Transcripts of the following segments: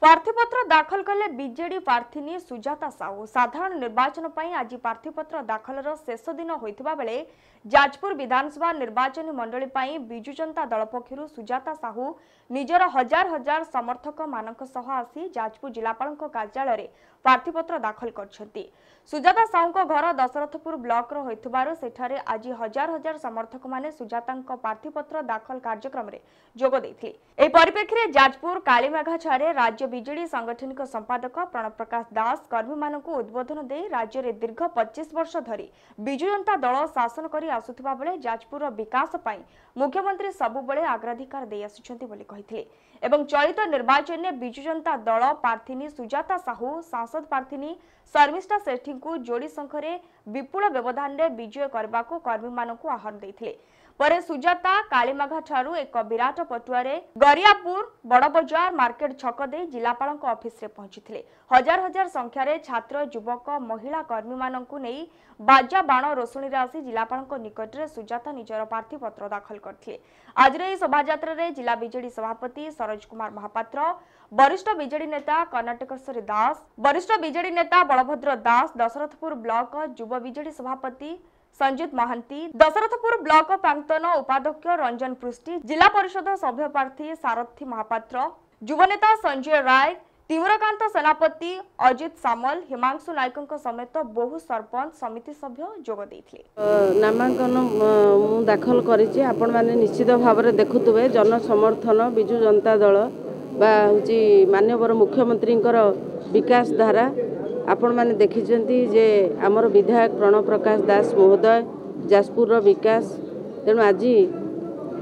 प्रार्थीपत्र दाखल कले बीजेडी प्रार्थी सुजाता साहू साधारण निर्वाचन पर आज प्रार्थीपत्र दाखल शेष दिन होता बेले जाजपुर विधानसभा निर्वाचन मंडली पर विजु जनता दल पक्षर सुजाता साहू निजर हजार हजार समर्थक मानक सह आसी जाजपुर जिलापाल कार्यालय प्रार्थीपत्र दाखल कर सुजाता साहू घर दशरथपुर ब्लॉक होइथिबारु आज हजार हजार समर्थक माने सुजाता प्रार्थीपत्र दाखल कार्यक्रम में जोग देथिले। एही परिप्रेक्षी जाजपुर कालीमेघाछारे राज्य बीजेडी सांगठनिक संपादक प्रणव प्रकाश दास कर्मी मानक उद्बोधन दे राज्य में दीर्घ 25 वर्ष धरी विजु जनता दल शासन करी आसुथिबा बेले जाजपुर विकास पई मुख्यमंत्री सबुबले अग्राधिकार दे आसुछंती बोली कहिथिले एवं चलित निर्वाचन में विजु जनता दल प्रार्थी सुजाता साहू सांसद प्रार्थी शर्मिष्ठा सेठी को जोड़ी संख्या विपुल व्यवधान में विजय करने को कर्मी मानक आह्वान देथिले। परे सुजाता कालीमेघा ठारू एक विराट पटुआरे गरियापुर बड़ बजार मार्केट छक दे जिलापाल ऑफिस रे पहुंची हजार हजार संख्यार छात्र युवक महिला कर्मी मानकु नहीं बाजा बाण रोषणी आसी जिलापाल निकट में सुजाता निजर प्रार्थीपत्र दाखल करथिले। आज शोभायात्रा रे जिला बीजेडी सभापति सरोज कुमार महापात्र वरिष्ठ बीजेडी नेता कर्णाटकेश्वरी दास वरिष्ठ बीजेडी नेता बलभद्र दास दशरथपुर ब्लॉक युवा बीजेडी सभापति संजीत महांती दशरथपुर ब्लॉक प्राक्तन उपाध्यक्ष रंजन पृष्टि जिला परिषद सभ्य प्रार्थी सारथी महापात्र युवनेता संजय राय तिमरकांत सेनापति अजित सामल हिमांशु नायकों समेत बहु सरपंच समिति सभ्य जोग देथिले। नामांकन मु दाखल करिछि आपण माने निश्चित भाव में देखुथुबे जन समर्थन विजु जनता दल बा होची माननीय मुख्यमंत्री विकास धारा आपण माने देखिछंती जे आमर विधायक प्रणव प्रकाश दास महोदय जाजपुर विकास तेणु आज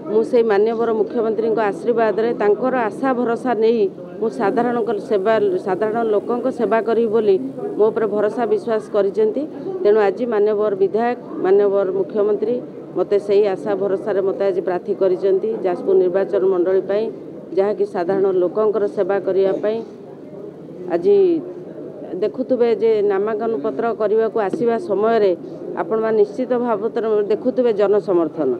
मुझे माननीय मुख्यमंत्री आशीर्वाद रे तांकर आशा भरोसा नहीं मु साधारण लोकों सेवा करी बोली मो पर भरोसा विश्वास करिसेंती तेणु आज माननीय विधायक माननीय मुख्यमंत्री मते सही आशा भरोसा रे मते आज प्रार्थी करिसेंती जाजपुर निर्वाचन मंडली पई जहाँकि साधारण लोकों सेवा करिया पई आज देखुवे जे नामांकन पत्र करने को आसवा समय आपण मान निश्चित भाव देखुवे जन समर्थन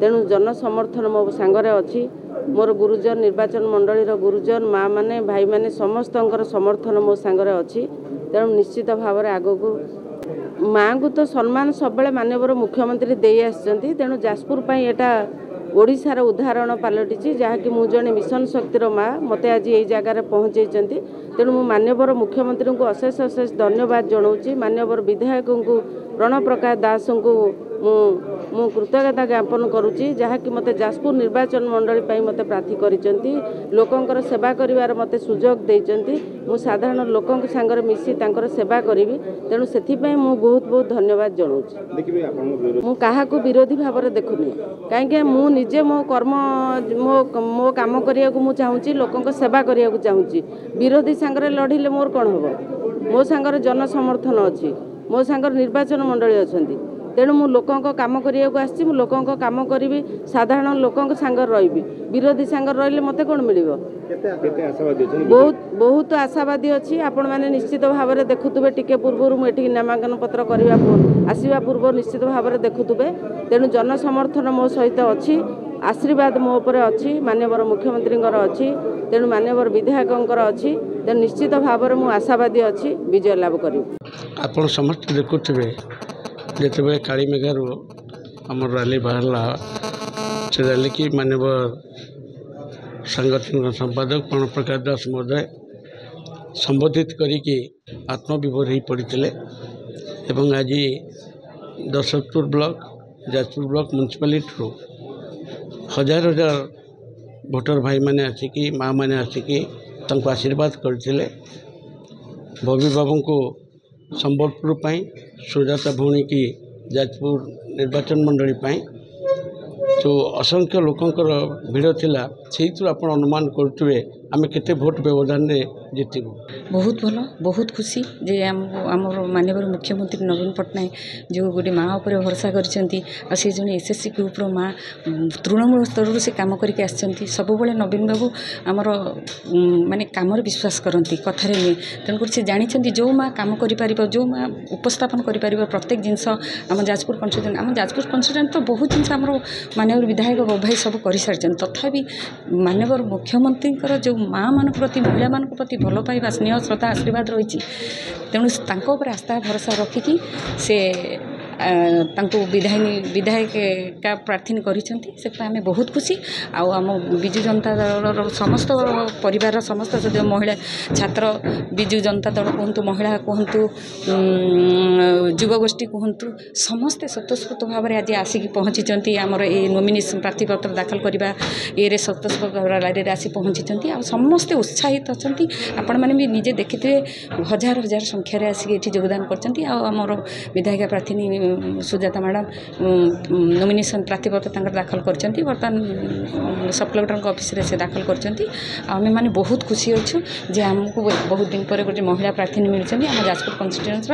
तेणु जन समर्थन मो सांगरे अच्छी मोर गुरुजन निर्वाचन मंडली गुरुजन माँ माने भाई माने समस्त समर्थन मो सांगरे अच्छी तेणु निश्चित भाव में आग को माँ को तो सम्मान सब माननीय मुख्यमंत्री दे आसछंती तेणु जाजपुर पई एटा ओडिशार उदाहरण पलटि जहाँकि मु जड़े मिशन शक्तिर माँ मत आज ये जगार पहुँचे तेणु मु माननीय मुख्यमंत्री को अशेष अशेष धन्यवाद जनाऊँगी माननीय विधायक को प्रणव प्रकाश दास को मु कृतज्ञता ज्ञापन करुच्ची जहाँकि मत जाजपुर निर्वाचन मंडली पर मत प्रार्थी करिसेंती लोकंकर सेवा करिवार मते सुजोग देइचंती मु साधारण लोकों सांगरे मिसी तांकर सेवा करी तेणु सेथिपई मु बहुत बहुत धन्यवाद जनाऊँगी। मु काहाकू विरोधी भाव में देखुनी कहीं मु निजे मो कर्म मो काम करिया को मु चाहूँगी लोकों सेवा करिया को चाहूँगी विरोधी सांगरे लड़िले मोर कौन हम मो सांगरे जन समर्थन अच्छी मो सांगर निर्वाचन मंडली अच्छा तेणु मु लोकों काम करिया को आसी मु लोकों काम करी साधारण लोकों सांगर रही विरोधी सांगर रही मते कौन मिल बहुत आशावादी अच्छी आपण मैंने निश्चित भाव में देखुवे टिके पूर्व मुझे नामांकन पत्र आसवा पूर्व निश्चित भाव में देखुवे तेणु जन समर्थन मो सहित अच्छी आशीर्वाद मो पर अच्छी माननीय मुख्यमंत्री अच्छी तेणु माननीय विधायक अच्छी तेणु निश्चित भाव में मुझे आशावादी अच्छी विजय लाभ करी। आप समस्त देखुवे जिते कालीमेघारू आम रैली बाहरला से रैली की मानव सांगठनिक संपादक प्रणव प्रकाश दास महोदय संबोधित करिकी आत्मविभोर हो पड़ते एवं आज Dasharathpur block Jajpur block municipality हजार हजार भोटर भाई माने आसिकी माँ मैंने आसिकी आशीर्वाद करते बबी बाबू को संबलपुर पाई सुजाता भौणी की जाजपुर निर्वाचन मंडली पाई जो असंख्य लोकंकर भिड़ थिला से आप अनुमान करुवे आम केते भोट व्यवधान जीतबू। बहुत भल बहुत खुशी जे आमर माननीय मुख्यमंत्री नवीन पट्टनायक जो गोटे माँ उपर भरोसा कर जड़े एसएससी ग्रुप्र माँ तृणमूल स्तर से कम करके सब नवीन बाबू आमर माने कम विश्वास करती कथार नुहे तेणुक से जानते जो माँ कम कर जो माँ उपस्थापन कर प्रत्येक जिनस आम जाजपुर कन्स्टिट्यूएंट तो बहुत जिन माननीय विधायक भाई सब कर सारी तथापि माननीय मुख्यमंत्री जो माँ मान प्रति महिला मान प्रति भल पाइबा स्नेह श्रद्धा आशीर्वाद रही तेणु तांको उपर आस्था भरोसा रखिकी से विधायिका प्रार्थी कर बहुत खुशी आम विजु जनता दल समस्त परिवार समस्त महिला छात्र विजु जनता दल कहतु महिला कहतु युवगोष्ठी कहतु समस्ते स्वतःस्फूर्त भाव में आज आसिक पहुँची आमर ये नॉमिनेशन प्रार्थीपत्र दाखल करने ये स्वतःस्फूर्त रैली आसी पहुँची समस्ते उत्साहित अच्छा आपण मैंने भी निजे देखी हजार हजार संख्यार आसिक योगदान कर विधायिका प्रार्थी सुजाता मैडम नॉमिनेशन प्रार्थीपत्र दाखल कर बर्तमान सब कलेक्टर ऑफिस से दाखल कर मैंने बहुत खुशी अच्छु जे आमको बहुत दिन पर गोटे महिला प्रार्थी मिलती आम जाजपुर कन्स्टिट्यूएंसी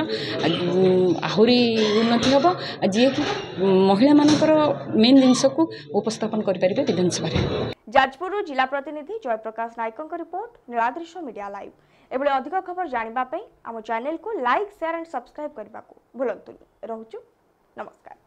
आहरी उन्नति हम जी कि महिला मानकर मेन जिनस को उपस्थापन करें विधानसभा। जाजपुर जिला प्रतिनिधि जयप्रकाश नायकों रिपोर्ट नीलाद्रिश मीडिया लाइव। एभली अधिक खबर जानिबा पई आम चैनल को लाइक शेयर एंड सब्सक्राइब करने को भूलंतुनि। रहुछु नमस्कार।